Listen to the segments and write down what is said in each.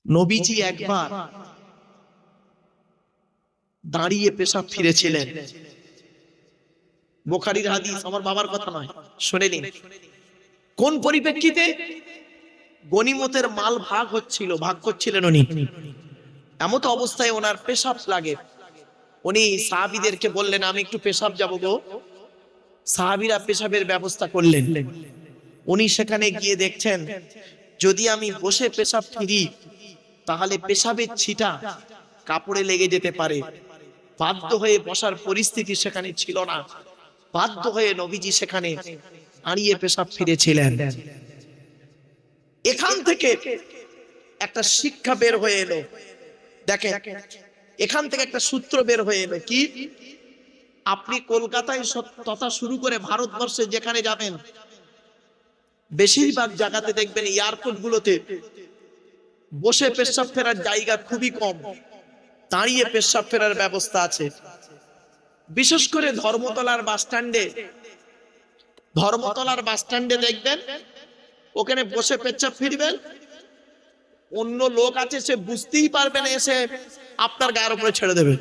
নবীজি একবার দাঁড়িয়ে পেশাব ফিরেছিলেন। বুখারীর হাদিস, আমার বাবার কথা নয়, শুনে নিন। কোন পরিপ্রেক্ষিতে? গনিমতের মাল ভাগ হচ্ছিল, ভাগ করছিলেন উনি। এমত অবস্থায় ওনার পেশাব লাগে। উনি সাহাবীদেরকে বললেন, আমি একটু পেশাব যাব গো। সাহাবীরা পেশাবের ব্যবস্থা করলেন। উনি সেখানে গিয়ে দেখছেন, যদি আমি বসে পেশাব ফিরি তাহলে পেশাবের ছিটা কাপড়ে লেগে যেতে পারে। বাধ্য হয়ে বসার পরিস্থিতি সেখানে ছিল না। বাধ্য হয়ে নবীজি সেখানে দাঁড়িয়ে পেশাব ফিরেছিলেন। এখান থেকে একটা শিক্ষা বের হয়ে এলো। দেখেন, এখান থেকে একটা সূত্র বের হয়ে এলো কি? আপনি কলকাতায় তথা শুরু করে ভারতবর্ষে যেখানে যাবেন, বেশিরভাগ জায়গাতে দেখবেন এয়ারপোর্ট গুলোতে বসে পেশাব ফেরার জায়গা খুবই কম, দাঁড়িয়ে পেশাব ফেরার ব্যবস্থা আছে। বিশেষ করে ধর্মতলার বাস স্ট্যান্ডে দেখবেন ওখানে বসে পেশাব ফিরবেন, অন্য লোক আছে সে বুঝতেই পারবে না, এসে আপনার গায়ের উপরে ছেড়ে দেবে।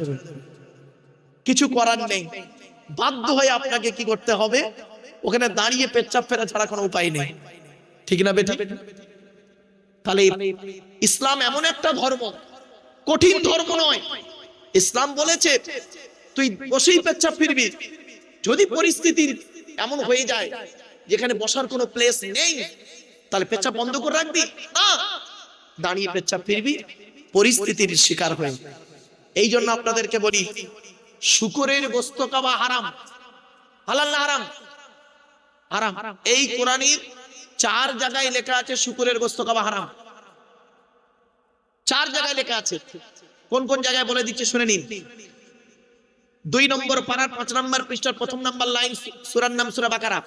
কিছু করার নেই, বাধ্য হয়ে আপনাকে কি করতে হবে? ওখানে দাঁড়িয়ে পেশাব ফেরা ছাড়া কোনো উপায় নেই। ঠিক না বেটা? তাহলে ইসলাম এমন একটা ধর্ম, কঠিন ধর্ম নয়। ইসলাম বলেছে তুই বসেই পেশাব ফিরবি। যদি পরিস্থিতি এমন হয়ে যায় যেখানে বসার কোনো প্লেস নেই, তাহলে পেশাব বন্ধ করে রাখবি না, দাঁড়িয়ে পেশাব ফিরবি পরিস্থিতির শিকার হয়ে। এই জন্য আপনাদেরকে বলি, শূকরের গোশত খাওয়া হারাম। হালাল না হারাম? হারাম। এই কোরআনের 4 জায়গায় লেখা আছে শূকরের গোশত খাওয়া হারাম। 4 জায়গায় লেখা আছে। কোন কোন জায়গায় বলে দিচ্ছে শুনে নিন। 2 নম্বর পারার 5 নম্বর পৃষ্ঠার 1 নম্বর লাইন, সূরার নাম সূরা বাকারা।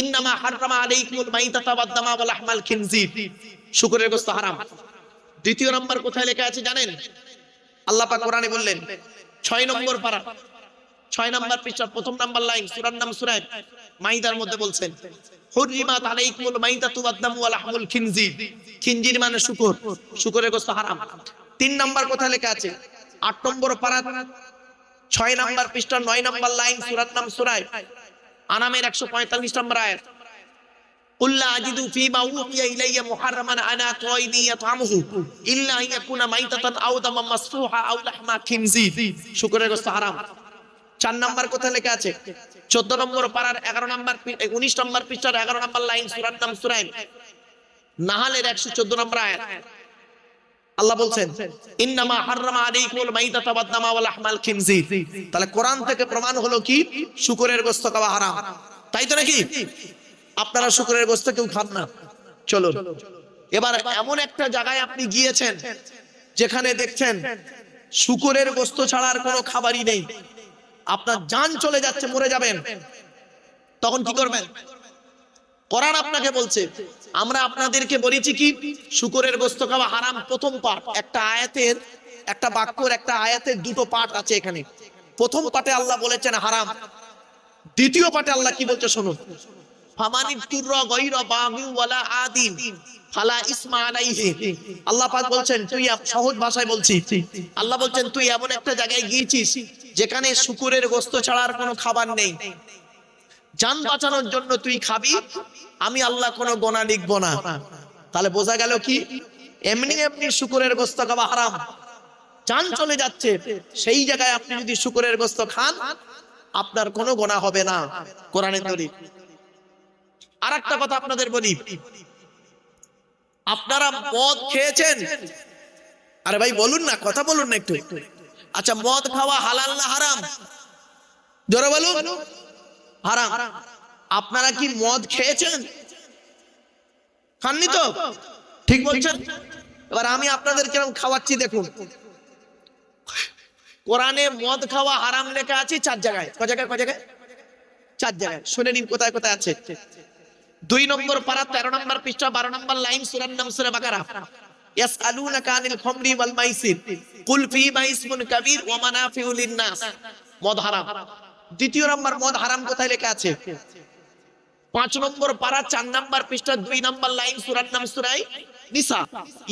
ইন্নামা হাররামা আলাইকুমুল মাইতাতা ওয়াদ দামা ওয়া লাহমাল খিনজির। শূকরের গোশত হারাম। 2 নম্বর কোথায় লেখা আছে জানেন? আল্লাহ পাক কোরআনে বললেন 6 নম্বর পারা 6 নম্বর পৃষ্ঠার 1 নম্বর লাইন, সূরার নাম সূরা মাইদার মধ্যে বলছেন হুররিমাত আলাইকুমুল মাইতাতু ওয়াদ দামু ওয়া লাহমুল খিনজির। খিনজির মানে শূকর, শূকরের গোশত হারাম। 3 নম্বর কোথায় লেখা আছে? 8 নম্বর পারা 6 নম্বর পৃষ্ঠার 9 নম্বর লাইন, সূরার নাম সূরা আনামের 145 নম্বর আয়াত। কুল লা আজিদু ফীমা উহিয়া ইলাইয়া মুহাররামান আলা তাইমি ইয়াতআমুহু ইল্লা আন ইয়াকুনা মাইতাতান আও দামান মাসফুহা আও লাহমা খিনজির। শূকরের গোশত হারাম। 4 নম্বর কোথায় লেখা আছে? 14 নম্বর পারার 11 নম্বর 19 নম্বর পৃষ্ঠার 11 নম্বর লাইন, সূরার নাম সূরা নাহলের 114 নম্বর আয়াত। আল্লাহ বলছেন ইন্নামা হাররামা আলাইকুমুল মাইতাতা ওয়াদ দামা ওয়া লাহমাল খিনজির। তাহলে কোরআন থেকে প্রমাণ হলো কি? শূকরের গোশত খাওয়া হারাম। তাই তো নাকি? আপনারা শূকরের গোশত কেউ খান না। চলুন এবার এমন একটা জায়গায় আপনি গিয়েছেন যেখানে দেখছেন শূকরের গোশত ছাড়া আর কোনো খাবারই নেই, আপনার জান চলে যাচ্ছে, মরে যাবেন, তখন কি করবেন? কোরআন আপনাকে বলছে, আমরা আপনাদেরকে বলেছি কি শূকরের গোশত খাওয়া হারাম। প্রথম পাঠ, একটা আয়াতের, একটা বাক্যর, একটা আয়াতের 2টো পাঠ আছে এখানে। প্রথম পাঠে আল্লাহ বলেছেন হারাম, দ্বিতীয় পাঠে আল্লাহ কি বলছে শুনুন। ফামানিতুররা গায়রা বাগিন ওয়ালা আদিন ফালা ইসমা আলাইহি। আল্লাহ পাক বলছেন, তুই সহজ ভাষায় বলছি, আল্লাহ বলছেন তুই এমন একটা জায়গায় গিয়েছিস যেখানে শূকরের গোশত ছাড়া আর কোনো খাবার নেই, জান বাঁচানোর জন্য তুই খাবি, আমি আল্লাহ কোনো গোনা লিখব না। তাহলে বোঝা গেল কি এমনি এমনি শূকরের গোশত খাওয়া হারাম, জান চলে যাচ্ছে, সেই জায়গায় আপনি যদি শূকরের গোশত খান আপনার কোনো গোনা হবে না, কোরআনের দলিল। আর একটা কথা আপনাদের বলি, আপনারা মদ খেয়েছেন? আরে ভাই বলুন না, কথা বলুন না একটু। আচ্ছা, মদ খাওয়া হালাল না হারাম? জোরে বলুন। হারাম। আপনারা কি মদ খেয়েছেন? খাননি তো? ঠিক বলছেন। এবার আমি আপনাদের কিরকম খাওয়াচ্ছি দেখুন। কোরআনে মদ খাওয়া হারাম লেখা আছে 4 জায়গায়। কয় জায়গায়? 4 জায়গায়। শুনে নিন কোথায় কোথায় আছে। 2 নম্বর পারা 13 নম্বর পৃষ্ঠা 12 নম্বর লাইন, সূরার নাম সূরা বাকারা। ইয়াসআলুনাকা আনিল খামরি ওয়াল মাইসির কুল ফীহিমা ইসমুন কাবীর ওয়া মানাফিউ লিন-নাস। মদ হারাম। 2 নম্বর মদ হারাম কোথায় লেখা আছে? 5 নম্বর পারা 4 নম্বর পৃষ্ঠা 2 নম্বর লাইন, সূরার নাম সূরা নিসা,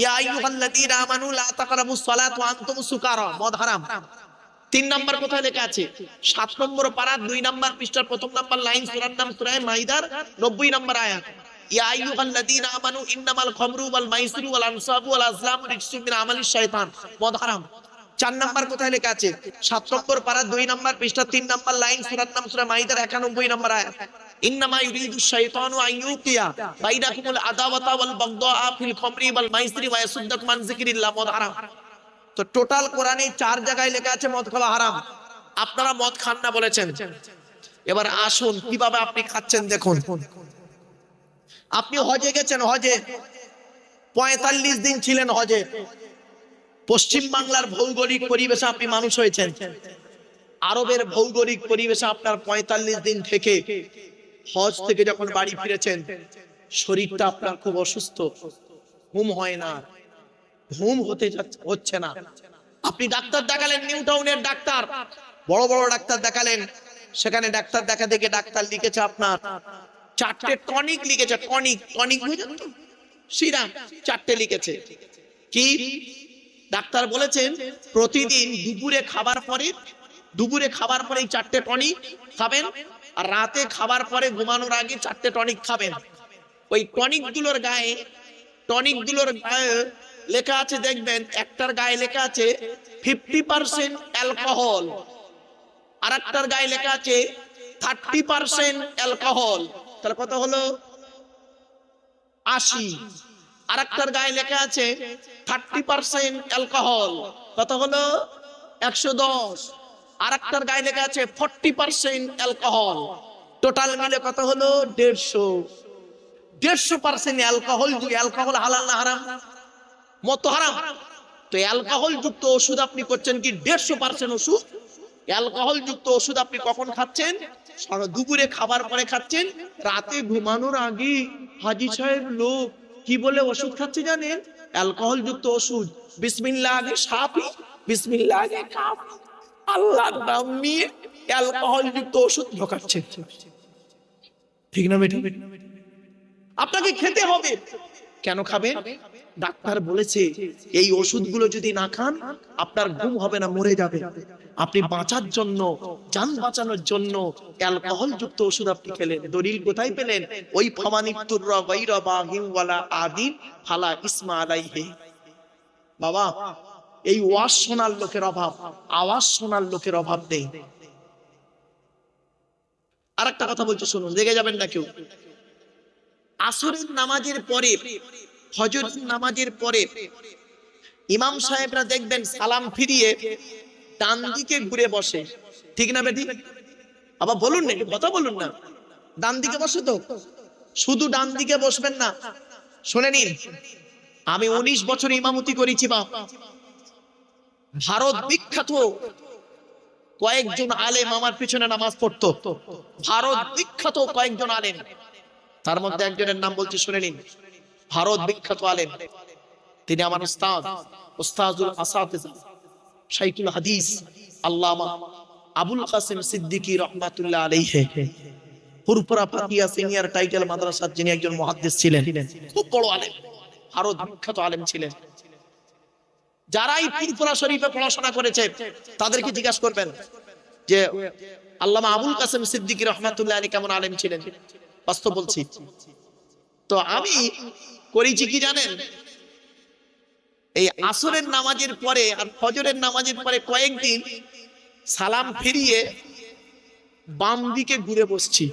ইয়া আইয়ুহাল্লাযীনা আমানু লা তাকরাবুস সালাত ওয়া আনতুম সুকারা, মদ হারাম। 3 নাম্বার কোথায় লেখা আছে? 7 নম্বর পারা 2 নাম্বার পৃষ্ঠার প্রথম নাম্বার লাইন, সূরার নাম সূরা মাইদার 90 নম্বর আয়াত। ইয়া আইয়ুহাল্লাযীনা আমানু ইন্নামাল খামরু ওয়াল মাইসিরু ওয়াল আনসাবু ওয়াল আজলামু রিজসুম মিন আমালিশ শাইতান, মদ হারাম। 4 নাম্বার কোথায় লেখা আছে? 7 নম্বর পারা 2 নাম্বার পৃষ্ঠা 3 নাম্বার লাইন, সূরার নাম সূরা মাইদার 91 নম্বর আয়াত। ইন্নামা ইউরিদুশ শাইতানু আন ইউকিয়া বাইনাকুমুল আদাওয়াতা ওয়াল বাগদাআ ফিল খামরি ওয়াল মাইসিরি ওয়া ইয়াসুদ্দাকুম আন যিকরিল্লাহ, মদ হারাম। তো টোটাল কোরআনে 4 জায়গায় লেখা আছে মদ খাওয়া হারাম। আপনারা মদ খান না বলেছেন। এবার আসুন কিভাবে আপনি খাচ্ছেন দেখুন। আপনি হজে গেছেন, হজে 45 দিন ছিলেন হজে। পশ্চিম বাংলার ভৌগোলিক পরিবেশে আপনি মানুষ হয়েছেন। আরবের ভৌগোলিক পরিবেশে আপনার 45 দিন থেকে হজ থেকে যখন বাড়ি ফিরেছেন, শরীরটা আপনার খুব অসুস্থ, ঘুম হয় না, ঘুম হচ্ছে না। আপনি ডাক্তার দেখালেন, নিউ টাউনের ডাক্তার, বড় বড় ডাক্তার দেখালেন। সেখানে ডাক্তার দেখা দেখে ডাক্তার লিখেছে আপনার 4টে টনিক লিখেছে। টনিক বুঝেন তো, সিরাপ 4টে লিখেছে। কি ডাক্তার বলেছেন? প্রতিদিন দুপুরে খাবার পরে এই 4টে টনিক খাবেন, আর রাতে খাবার পরে ঘুমানোর আগে 4টে টনিক খাবেন। ওই টনিকগুলোর গায়ে লেখা আছে, দেখবেন একটার গায়ে লেখা আছে 50% অ্যালকোহল, আর একটার গায়ে লেখা আছে 30% অ্যালকোহল। তাহলে কত হলো? 80। আর একটার গায়ে লেখা আছে 30% অ্যালকোহল, কত হলো? 110। আর একটার গায়ে লেখা আছে 40% অ্যালকোহল। টোটাল মিলে কত হলো? 150% অ্যালকোহল। অ্যালকোহল হালাল না হারাম? মদ তো হারাম। তো অ্যালকোহল যুক্ত ওষুধ আপনি করছেন কি? 150% ওষুধ। অ্যালকোহল যুক্ত ওষুধ আপনি কখন খাচ্ছেন? দুপুরে খাবার পরে খাচ্ছেন। রাতে ঘুমানোর আগে হাজী সাহেব লোক কি বলে ওষুধ খাচ্ছে জানেন? অ্যালকোহল যুক্ত ওষুধ। বিসমিল্লাহ আগে সাফি, বিসমিল্লাহ আগে কাপ, আল্লাহর নাম নিয়ে অ্যালকোহল যুক্ত ওষুধ ঢোকাচ্ছে। ঠিক না বেটি? আপনাকে খেতে হবে। কেন খাবেন? ডাক্তার বলেছে এই ওষুধগুলো যদি না খান আপনার ঘুম হবে না, মরে যাবে। আপনি বাঁচার জন্য, জান বাঁচানোর জন্য অ্যালকোহল যুক্ত ওষুধ আপনি খেলেন। দলিল কোথায় পেলেন? ওই ফামানিতুর গায়রা বাগিন ওয়ালা আদিন ফালা ইসমা আলাইহি। বাবা, এই ওয়াজ শোনার লোকের অভাব, আওয়াজ শোনার লোকের অভাব নেই। আরেকটা কথা বলছি শুনুন, রেগে যাবেন না কেউ। আসরের নামাজের পরে, ফজরের নামাজের পরে ইমাম সাহেবরা দেখবেন সালাম ফিরিয়ে ডান দিকে ঘুরে বসে। ঠিক না বেটি? আবার বলুন না, কথা বলুন না। ডান দিকে বসে তো, শুধু ডান দিকে বসবেন না। শুনে নিন, আমি 19 বছর ইমামতি করেছি। বাপ, ভারত বিখ্যাত কয়েকজন আলেম আমার পিছনে নামাজ পড়তো। ভারত বিখ্যাত কয়েকজন আলেম, তার মধ্যে একজনের নাম বলছি, শুনে নিন। ভারত বিখ্যাত আলেম, তিনি আমার উস্তাদ, উস্তাদুল আসাতিজা, শাইখুল হাদিস আল্লামা আবুল কাসিম সিদ্দিকী রাহমাতুল্লাহ আলাইহি। ফুরফুরা ফাকিয়া সিনিয়র টাইটেল মাদ্রাসার যিনি একজন মুহাদ্দিস ছিলেন, খুব বড় আলেম, ভারত বিখ্যাত আলেম ছিলেন। যারাই ফুরফুরা শরীফে পড়াশোনা করেছে তাদেরকে জিজ্ঞাসা করবেন যে আল্লামা আবুল কাসিম সিদ্দিকী রাহমাতুল্লাহ আলাইহি কেমন আলেম ছিলেন। বাস্তব বলছি। তো আমি করেছি কি জানেন? এই আসরের নামাজের পরে আর ফজরের নামাজের পরে কয়েকদিন সালাম ফিরিয়ে বাম দিকে ঘুরে বসছি।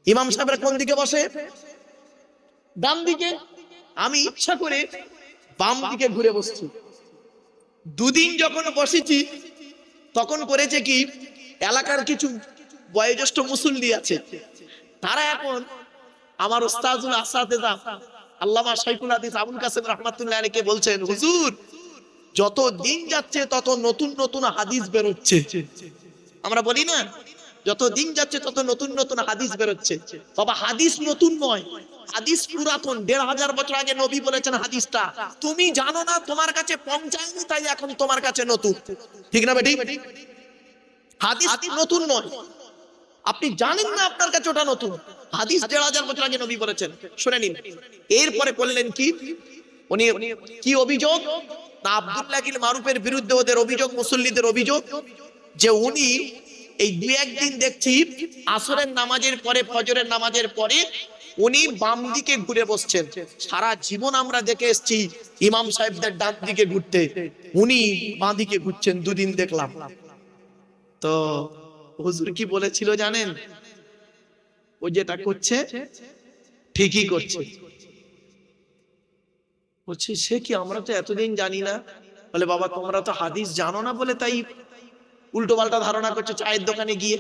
ইমাম সাহেবরা কোন দিকে বসে? ডান দিকে। আমি ইচ্ছা করে বাম দিকে ঘুরে বসছি। দুদিন যখন বসেছি তখন করেছে কি, এলাকার কিছু বয়োজ্যেষ্ঠ মুসল্লি আছে, তারা এখন আমার উস্তাদুল আসাতিজা আল্লামা শাইখুল হাদিস আবুল কাসিম রাহমাতুল্লাহ আলাইহি বলছেন, হুজুর যত দিন যাচ্ছে তত নতুন নতুন হাদিস বের হচ্ছে। আমরা বলি না, যত দিন যাচ্ছে তত নতুন নতুন হাদিস বের হচ্ছে। বাবা, হাদিস নতুন নয়, হাদিস পুরাতন। 1500 বছর আগে নবী বলেছেন হাদিসটা, তুমি জানো না, তোমার কাছে পৌঁছায়নি, তাই এখন তোমার কাছে নতুন। ঠিক না বেটি? হাদিস নতুন নয়। আপনি জানেন না, আপনার কাছে ওটা নতুন হাদিস ১,৫০০ বছর আগে নবী বলেছেন, শুনে নিন। এরপরে বললেন কি, উনি কি অভিযোগ না, আব্দুল্লাহ ইবনে মারুফের বিরুদ্ধে ওদের অভিযোগ, মুসল্লিদের অভিযোগ যে উনি এই দুই একদিন দেখছি আসরের নামাজের পরে, ফজরের নামাজের পরে উনি বাম দিকে ঘুরে বসছেন। সারা জীবন আমরা দেখে এসেছি ইমাম সাহেবদের ডান দিকে ঘুরতে, উনি বাঁ দিকে ঘুরছেন, দুদিন দেখলাম। তো হুজুর কি বলেছিল জানেন? ও যেটা করছে ঠিকই করছে। বলছি সে কি, আমরা তো এতদিন জানি না। বলে বাবা তোমরা তো হাদিস জানো না বলে তাই উল্টো পাল্টা ধারণা করছো চায়ের দোকানে গিয়ে।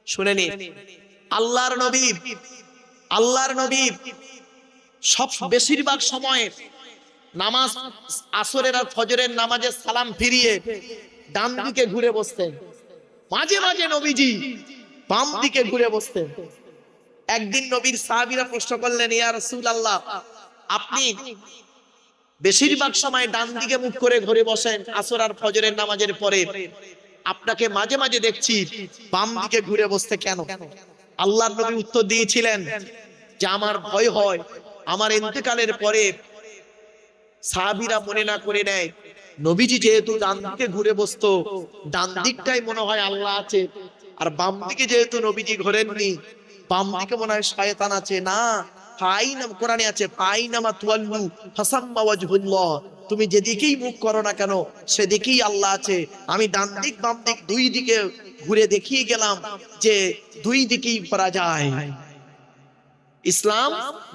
শুনে নি, আল্লাহর নবী সব বেশিরভাগ সময় নামাজ আসরের আর ফজরের নামাজে সালাম ফিরিয়ে ডান দিকে ঘুরে বসতেন। মাঝে মাঝে নবীজি বাম দিকে ঘুরে বসতেন। একদিন নবীর সাহাবীরা প্রশ্ন করলেন, ইয়া রাসূলুল্লাহ, আপনি বেশিরভাগ সময় ডান দিকে মুখ করে ঘুরে বসেন আসর আর ফজরের নামাজের পরে, আপনাকে মাঝে মাঝে দেখছি বাম দিকে ঘুরে বসতে কেন? আল্লাহর নবী উত্তর দিয়েছিলেন যে আমার ভয় হয় আমার ইন্তেকালের পরে সাহাবীরা মনে না করে নেয় নবীজি যেহেতু ডান দিকে ঘুরে বসতো, ডান দিকটাই মনে হয় আল্লাহ আছে, আর বাম দিকে যেহেতু নবীজি ঘোরেননি, বাম দিকে মনে হয় শয়তান আছে। না, কোরআনে আছে ফাইনামা তুয়াল্লু ফাসাম্মা ওয়াজহুল্লাহ, তুমি যেদিকেই মুখ করো না কেন সেদিকেই আল্লাহ আছে। আমি ডান দিক বাম দিক দুই দিকে ঘুরে দেখিয়ে গেলাম যে দুই দিকেই করা যায়। ইসলাম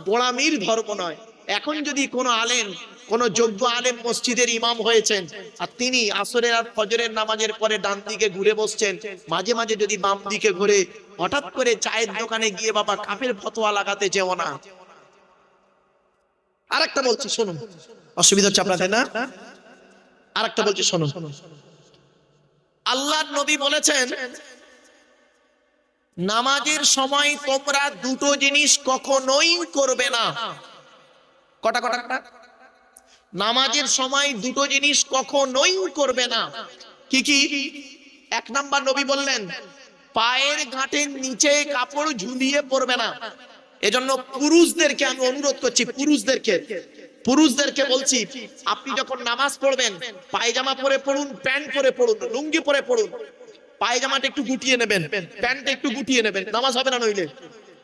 গোলামির ধর্ম নয়। এখন যদি কোনো আলেম, কোন যোগ্য আলেম মসজিদের ইমাম হয়েছেন আর তিনি আসরের আর ফজরের নামাজের পরে ডান দিকে ঘুরে বসছেন, মাঝে মাঝে যদি বাম দিকে ঘুরে, হঠাৎ করে চায়ের দোকানে গিয়ে বাবা কাফের ফতোয়া লাগাতে যেও না। আরেকটা বলছি শুনুন, অসুবিধা হচ্ছে আপনাদের না? আরেকটা বলছি শুনুন, আল্লাহর নবী বলেছেন নামাজের সময় তোমরা দুটো জিনিস কখনোই করবে না। কটা কটা কটা? নামাজের সময় দুটো জিনিস কখনোই করবে না। কি কি? এক নাম্বার নবী বললেন পায়ের গাঁটের নিচে কাপড় ঝুলিয়ে পড়বে না। এজন্য পুরুষদেরকে আমি অনুরোধ করছি, পুরুষদেরকে বলছি, আপনি যখন নামাজ পড়বেন পায়জামা পরে পড়ুন, প্যান্ট পরে পড়ুন, লুঙ্গি পরে পড়ুন। পায়জামাটা একটু গুটিয়ে নেবেন, প্যান্টটা একটু গুটিয়ে নেবেন, নামাজ হবে না। নইলে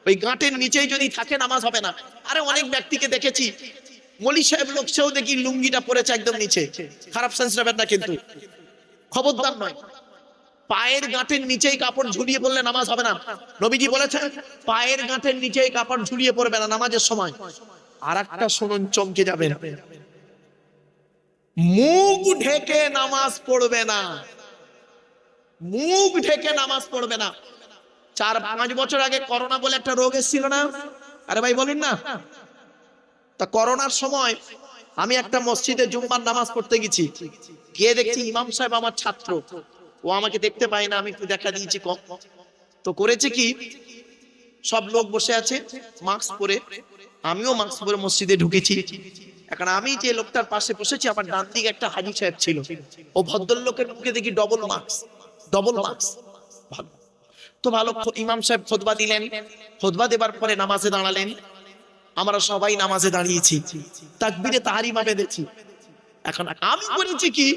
ওই গাঁটের নিচেই যদি থাকে নামাজ হবে না। আরে অনেক ব্যক্তিকে দেখেছি, মলি সাহেব লোক, সেও দেখি লুঙ্গিটা পরেছে একদম নিচে। খারাপ সেন্স নেবেন না কিন্তু, খবরদার নয়। পায়ের গাঁটের নিচেই কাপড় ঝুলিয়ে পড়লে নামাজ হবে না। নবীজি বলেছেন পায়ের গাঁটের নিচেই কাপড় ঝুলিয়ে পড়বে না নামাজের সময়। আর একটা শুনুন, চমকে যাবেন, মুখ ঢেকে নামাজ পড়বে না। মুখ ঢেকে নামাজ পড়বে না। 4-5 বছর আগে করোনা বলে একটা রোগ এসেছিল না? আরে ভাই বলেন না। তা করোনার সময় আমি একটা মসজিদে জুম্মার নামাজ পড়তে গেছি, গিয়ে দেখছি ইমাম সাহেব আমার ছাত্র, ও আমাকে দেখতে পায় না, আমি একটু দেখা দিয়েছি কম। তো করেছে কি, সব লোক বসে আছে মাস্ক পরে, আমিও মাস্ক পরে মসজিদে ঢুকেছি। এখন আমি যে লোকটার পাশে বসেছি, আমার ডান দিকে একটা হাজী সাহেব ছিল, ও ভদ্রলোকের মুখে দেখি ডবল মাস্ক। ভালো তো ভালো। ইমাম সাহেব খুতবা দিলেন, খুতবা দেবার পরে নামাজে দাঁড়ালেন। আমরা সবাই নামাজে দাঁড়িয়েছি, তাকবীরে তাহরিমা বেঁধেছি। এখন আমি করেছি কি,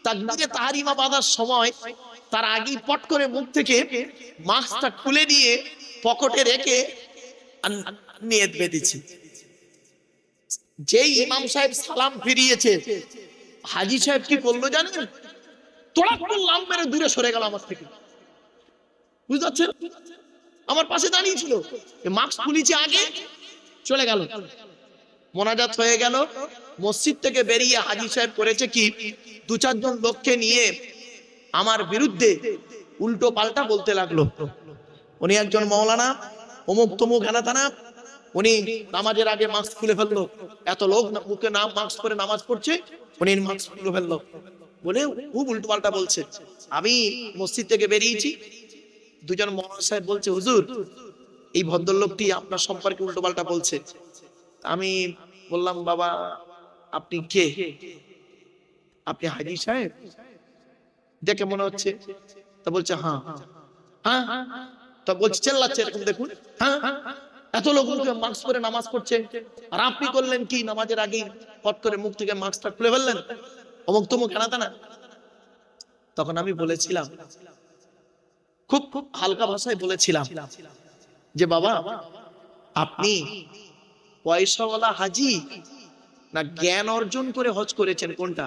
তাকবীরে তাহরিমা বাঁধার সময় তার আগেই পট করে মুখ থেকে মাস্কটা খুলে নিয়ে পকেটে রেখে নিয়ত বেঁধেছি। যেই ইমাম সাহেব সালাম ফিরিয়েছে, হাজী সাহেব কি করলো জানেন? তোড়াক লাম মেরে দূরে সরে গেল আমার থেকে। বুঝতে পারছেন? আমার পাশে দাঁড়িয়ে ছিল, মাস্ক খুলেছে আগে, চলে গেল। মোনাজাত হয়ে গেল, মসজিদ থেকে বেরিয়ে হাজী সাহেব করেছে কি, 2-4 জন লোককে নিয়ে আমার বিরুদ্ধে উল্টো পাল্টা বলতে লাগলো। উনি একজন মাওলানা, অমুক তমুক হেনাতানা, উনি নামাজের আগে মাস্ক খুলে ফেললো। এত লোক মুখে নাম মাস্ক পরে নামাজ পড়ছে, উনি মাস্ক খুলে ফেললো বলে খুব উল্টো পাল্টা বলছে। আমি মসজিদ থেকে বেরিয়েছি, 2 জন মাওলানা সাহেব বলছে হুজুর এই ভদ্রলোকটি আপনার সম্পর্কে উল্টো পাল্টা বলছে। আমি বললাম বাবা আপনি কে? আপনি হাজী সাহেব দেখে মনে হচ্ছে। তা বলছে হ্যাঁ। হ্যাঁ, তো বলছি চেল্লাচ্ছে এরকম দেখুন, হ্যাঁ, এত লোক মুখে মাস্ক পরে নামাজ পড়ছে, আর আপনি করলেন কি নামাজের আগে পট করে মুখ থেকে মাস্কটা খুলে ফেললেন, অমুক তমুক হেনা তেনা। তখন আমি বলেছিলাম, খুব খুব হালকা ভাষায় বলেছিলাম যে বাবা, আপনি পয়সাওয়ালা হাজি না জ্ঞান অর্জন করে হজ করেছেন, কোনটা?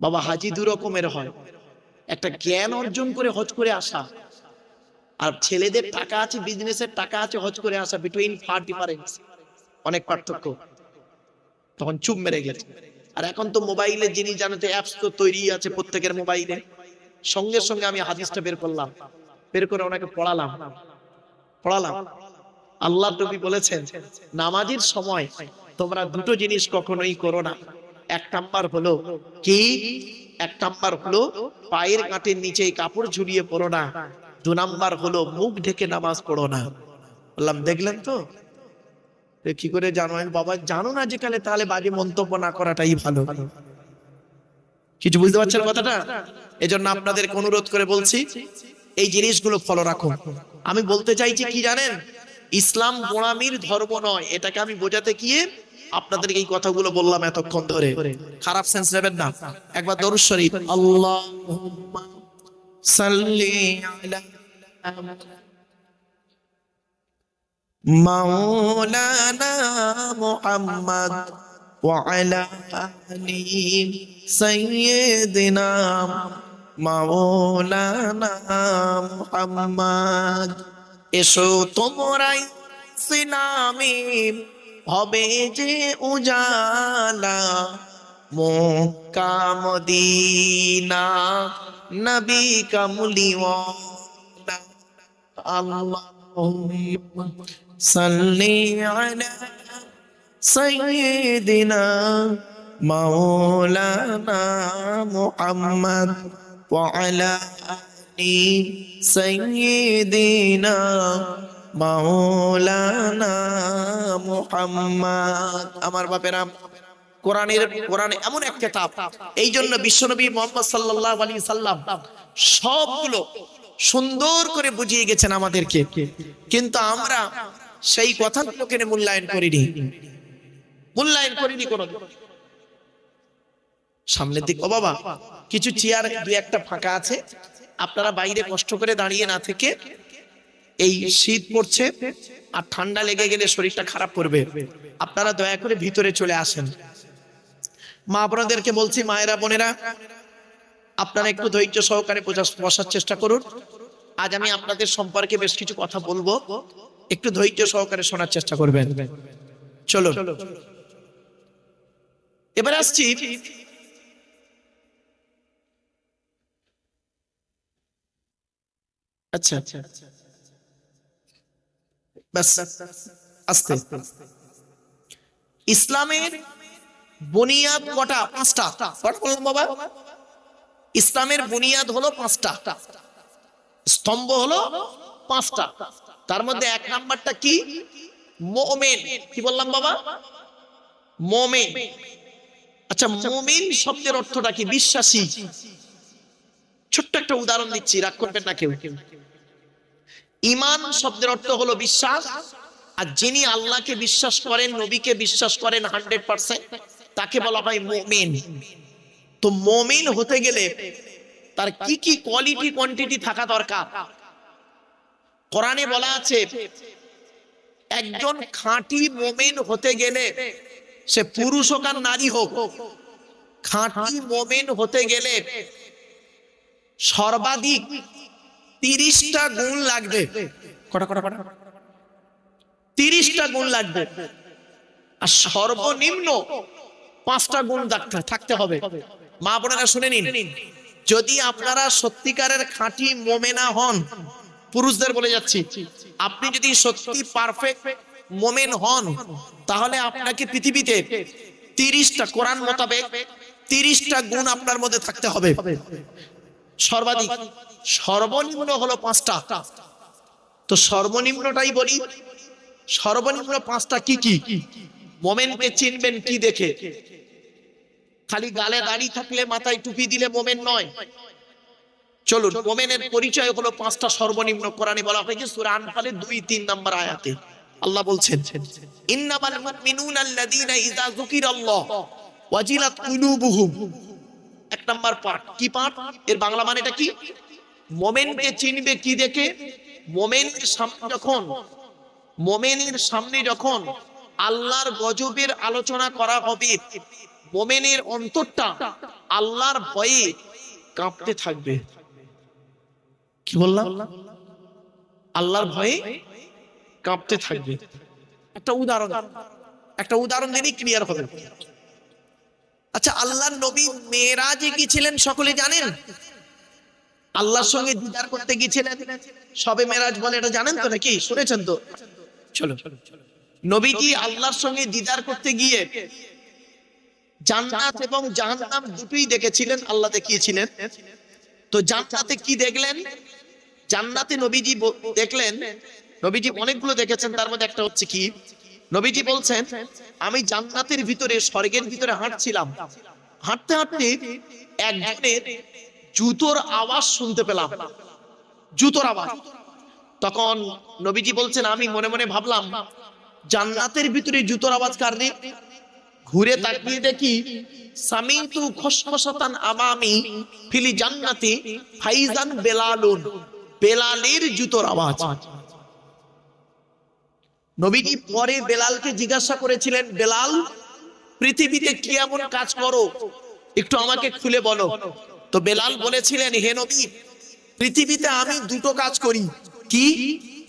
বাবা, হাজি দু রকমের হয়, একটা জ্ঞান অর্জন করে হজ করে আসা, আর ছেলেদের টাকা আছে, বিজনেসের টাকা আছে, হজ করে আসা, বিটুইন ফার ডিফারেন্স, অনেক পার্থক্য। তখন চুপ মেরে গেছে। আর এখন তো মোবাইলে জিনিস জানাতে অ্যাপস তো তৈরি আছে প্রত্যেকের মোবাইলে, সঙ্গে সঙ্গে আমি হাদিসটা বের করলাম, বের করে ওনাকে পড়ালাম। আল্লাহ নবী বলেছেন, নামাজের সময় তোমরা দুটো জিনিস কখনোই করো না। এক নাম্বার হলো কি? এক নাম্বার হলো পায়ের কাঁটের নিচে কাপড় ঝুলিয়ে পড়ো না। দু নাম্বার হলো মুখ ঢেকে নামাজ পড়ো না। বললাম দেখলেন তো, কি করে জানো? বাবা জানো না যেখানে, তাহলে বাজে মন্তব্য না করাটাই ভালো। কিছু বুঝতে পারছেন কথাটা? এজন্য আপনাদেরকে অনুরোধ করে বলছি, এই জিনিসগুলো ফলো রাখুন। আমি বলতে চাইছি কি জানেন, ইসলাম গোঁড়ামির ধর্ম নয়, এটাকে আমি বোঝাতে গিয়ে আপনাদেরকে এই কথাগুলো বললাম এতক্ষণ ধরে। খারাপ সেন্স নেবেন না। একবার দরুদ শরীফ, আল্লাহুম্মা সাল্লি আলা মাওলানা মুহাম্মদ ওয়া আলা আলি সাইয়্যিদিনা মাওলানা মুহাম্মদ। এসো তোমরাই সিনামি হবে যে উজালা, মক্কা মদিনা নবী কামলিওয়ালা। আল্লাহুম্মা সাল্লি আলা সাইয়্যিদিনা মাওলানা মুহাম্মদ ওয়া আলা আলি সাইয়্যিদিনা মাওলানা মুহাম্মদ। আমার বাপেরা, কোরআন এমন এক কিতাব, এই জন্য বিশ্বনবী মুহাম্মদ সাল্লাল্লাহু আলাইহি সাল্লাম সবগুলো সুন্দর করে বুঝিয়ে গেছেন আমাদেরকে, কিন্তু আমরা সেই কথাগুলোকে মূল্যায়ন করিনি কোনোদিন। সামনের দিক, ও বাবা কিছু চেয়ার দুই একটা ফাঁকা আছে, আপনারা বাইরে কষ্ট করে দাঁড়িয়ে না থেকে, এই শীত পড়ছে আর ঠান্ডা লেগে গেলে শরীরটা খারাপ করবে, আপনারা দয়া করে ভিতরে চলে আসেন। মা আপনাদেরকে বলছি, মায়েরা বোনেরা, আপনারা একটু ধৈর্য সহকারে বসার চেষ্টা করুন। আজ আমি আপনাদের সম্পর্কে বেশ কিছু কথা বলবো, একটু ধৈর্য সহকারে শোনার চেষ্টা করবেন। চলো এবার আসছি আচ্ছা বাস আস্তে। ইসলামের বুনিয়াদ কটা? পাঁচটা। কটা বললাম বাবা? ইসলামের বুনিয়াদ হলো পাঁচটা, স্তম্ভ হলো পাঁচটা। তার মধ্যে এক নাম্বারটা কি? মুমিন। কি বললাম বাবা? মুমিন। আচ্ছা, মুমিন শব্দের অর্থটা কি? বিশ্বাসী। ছোট্ট একটা উদাহরণ দিচ্ছি, রাগ করবেন না কেউ। ঈমান শব্দের অর্থ হলো বিশ্বাস, আর যিনি আল্লাহকে বিশ্বাস করেন, নবীকে বিশ্বাস করেন 100%, তাকে বলা হয় মুমিন। তো মুমিন হতে গেলে তার কি কি কোয়ালিটি কোয়ান্টিটি থাকা দরকার? কোরআনে বলা আছে, একজন খাঁটি মুমিন হতে গেলে, সে পুরুষ হোক আর নারী হোক, খাঁটি মুমিন হতে গেলে সর্বাধিক 30টা গুণ লাগবে। কটা 30টা গুণ লাগবে। আর সর্বনিম্ন 5টা গুণ থাকতে হবে। মা বোনেরা শুনে নিন, যদি আপনারা সত্যিকারের খাঁটি মোমেনা হন, পুরুষদের বলে যাচ্ছি, আপনি যদি সত্যি পারফেক্ট মোমেন হন, তাহলে আপনাকে পৃথিবীতে 30টা, কোরআন মোতাবেক 30টা গুণ আপনার মধ্যে থাকতে হবে। সর্বাধিক, সর্বনিম্ন হলো 5টা। তো সর্বনিম্নটাই বলি, সর্বনিম্ন 5টা কি কি? মোমেনকে চিনবেন কি দেখে? খালি গালে দাড়ি থাকলে, মাথায় টুপি দিলে মোমেন নয়। চলুন, মুমিনের পরিচয় হলো পাঁচটা সর্বনিম্ন। কোরআনে বলা হয়েছে সূরা আনফালের 2-3 নম্বর আয়াতে আল্লাহ বলছেন, ইন্নামাল মুমিনুনা আল্লাযীনা ইযা যুকিরাল্লাহ ওয়াজিলাত কুলুবুহুম। এক নম্বর পাঠ। কি পাঠ? এর বাংলা মানেটা কি? মুমিনকে চিনবে কি দেখে? মুমিনের সামনে যখন আল্লাহর গজবের আলোচনা করা হবে, মুমিনের অন্তরটা আল্লাহর ভয়ে কাঁপতে থাকবে। কি বললাম? আল্লাহর ভয়ে কাঁপতে থাকবে। একটা উদাহরণ দিলেই ক্লিয়ার হবে। আচ্ছা, আল্লাহর নবী মেরাজে গিয়েছিলেন সকলে জানেন? আল্লাহর সঙ্গে দিদার করতে গিয়েছিলেন, সবে মেরাজ বলে, এটা জানেন তো নাকি? শুনেছেন তো? চলো, নবীজি আল্লাহর সঙ্গে দিদার করতে গিয়ে জান্নাত এবং জাহান্নাম দুটোই দেখেছিলেন, আল্লাহ দেখিয়েছিলেন। তো জান্নাতে কি দেখলেন? জান্নাতে নবীজি দেখলেন, নবীজি অনেকগুলো দেখেছেন, তার মধ্যে একটা হচ্ছে কি, নবীজি বলছেন, আমি জান্নাতের ভিতরে, স্বর্গের ভিতরে হাঁটছিলাম, হাঁটতে হাঁটতে একজনের জুতোর আওয়াজ শুনতে পেলাম, জুতোর আওয়াজ। তখন নবীজি বলছেন, আমি মনে মনে ভাবলাম, জান্নাতের ভিতরে জুতোর আওয়াজ কার রে? ঘুরে তাকিয়ে দেখি, সামিতু খসখসাতান আমামি ফিল জান্নাতি ফাইজান বেলালুন, বেলালের জুতোর আওয়াজ। নবীজি পরে বেলালকে জিজ্ঞাসা করেছিলেন, বেলাল, পৃথিবীতে কি এমন কাজ করো, একটু আমাকে খুলে বলো। তো বেলাল বলেছিলেন, হে নবী, পৃথিবীতে আমি দুটো কাজ করি। কি?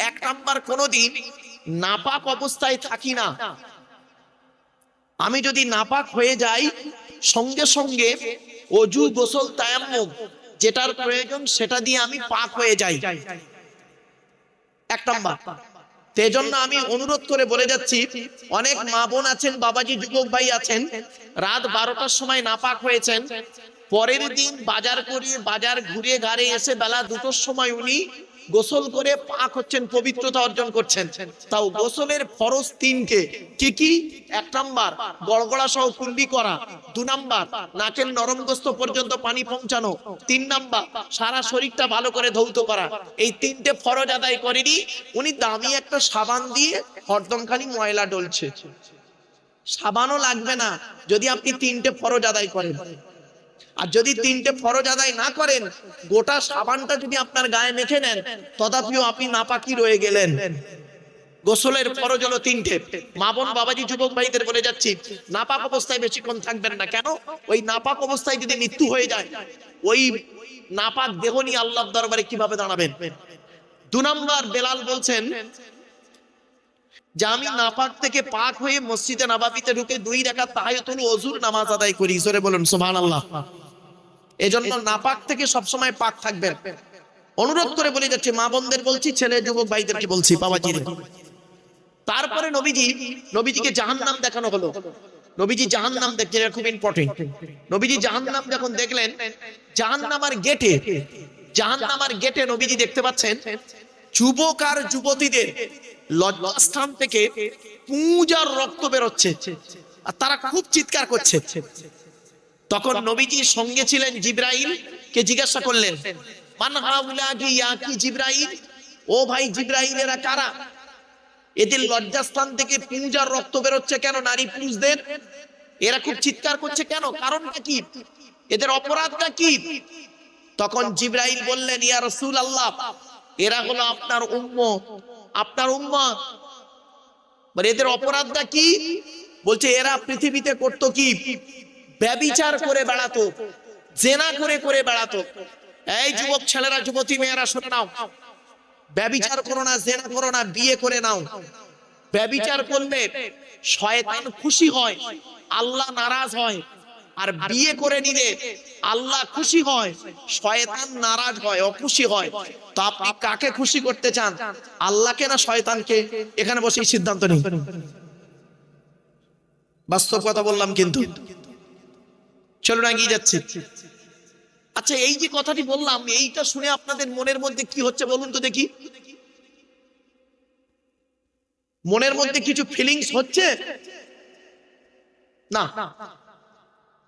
এক নাম্বার, কোনোদিন নাপাক অবস্থায় থাকি না। আমি যদি নাপাক হয়ে যাই, সঙ্গে সঙ্গে ওযু, গোসল, তায়াম্মুম যেটার প্রয়োজন সেটা দিয়ে আমি পাক হয়ে যাই। এক নাম্বার। সেজন্য আমি অনুরোধ করে বলে যাচ্ছি, অনেক মা বোন আছেন, বাবাজি, যুবক ভাই আছেন, রাত 12টার সময় নাপাক হয়েছেন, পরের দিন বাজার করে, বাজার ঘুরে ঘাড়ে এসে বেলা 2টোর সময় উনি গোসল করে পাক হচ্ছেন, পবিত্রতা অর্জন করছেন। তাও গোসলের ফরজ 3টে। কি কি? 1 নাম্বার, গড়গড়া সহ কুল্লি করা। 2 নাম্বার, নাকের নরম গোস্ত পর্যন্ত পানি পৌঁছানো। 3 নাম্বার, সারা শরীরটা ভালো করে ধৌত করা। এই 3টে ফরজ আদায় করেনি উনি দামি একটা সাবান দিয়ে হরদম খালি ময়লা ডলছে। সাবানও লাগবে না যদি আপনি 3টে ফরজ আদায় করেন। আর যদি 3টে ফরজ আদায় না করেন, গোটা সাবানটা যদি আপনার গায়ে মেখে নেন, তথাপিও আপনি নাপাকি রয়ে গেলেন। গোসলের ফরজ হলো 3টে। মা বোন, বাবাজি, যুবক ভাইদের বলে যাচ্ছি, নাপাক অবস্থায় বেশিক্ষণ থাকবেন না। কেন? ওই নাপাক অবস্থায় যদি মৃত্যু হয়ে যায়, ওই নাপাক দেহ নিয়ে আল্লাহর দরবারে কিভাবে দাঁড়াবেন? 2 নাম্বার, বেলাল বলছেন যে আমি নাপাক থেকে পাক হয়ে মসজিদে নববীতে ঢুকে 2 রাকাত তাহিয়াতুল ওযুর নামাজ আদায় করি। জোরে বলুন সুবহানাল্লাহ। এজন্য নাপাক থেকে সব সময় পাক থাকবেন। অনুরোধ করে বলে যাচ্ছে, মা বোনদের বলছি, ছেলে যুবক ভাইদেরকে বলছি, বাবাজিরে। তারপরে নবীজিকে জাহান্নাম দেখানো হলো। নবীজি জাহান্নাম দেখছেন, এটা খুব ইম্পর্টেন্ট। নবীজি জাহান্নাম যখন দেখলেন, জাহান্নামের গেটে নবীজি দেখতে পাচ্ছেন যুবক আর যুবতীদের লজ্জাস্থান থেকে পূজার রক্ত বেরোচ্ছে, আর তারা খুব চিৎকার করছে। তখন নবীজির সঙ্গে ছিলেন জিবরাইল, কে জিজ্ঞাসা করলেন, মান হাউলাকি ইয়া কি জিবরাইল, ও ভাই জিবরাইল, এরা কারা? এদের লজ্জাস্থান থেকে পূজার রক্ত বেরোচ্ছে কেন? নারী পুরুষদের এরা খুব চিৎকার করছে কেন? কারণটা কি? এদের অপরাধটা কি? তখন জিবরাইল বললেন, ইয়া রাসূলুল্লাহ, এরা হলো আপনার উম্মত, আপনার উম্মত। মানে এদের অপরাধটা কি? বলছে, এরা পৃথিবীতে করতো কি? ব্যভিচার করে বেড়াতো, জেনা করে করে বেড়াতো। এই যুবক ছেলেরা, যুবতী মেয়েরা, শুনে নাও, ব্যভিচার করো না, জেনা করো না, বিয়ে করে নাও। ব্যভিচার করলে শয়তান খুশি হয়, আল্লাহ নারাজ হয়। আর বিয়ে করে নিলে আল্লাহ খুশি হয়, শয়তান নারাজ হয়, অখুশি হয়। তো আপনি কাকে খুশি করতে চান, আল্লাহকে না শয়তানকে? এখানে বসেই সিদ্ধান্ত নিন। বাস্তব কথা বললাম কিন্তু। চলুন এগিয়ে যাচ্ছি। আচ্ছা, এই যে কথাটি বললাম, এইটা শুনে আপনাদের মনের মধ্যে কি হচ্ছে বলুন তো দেখি? মনের মধ্যে কিছু ফিলিংস হচ্ছে না?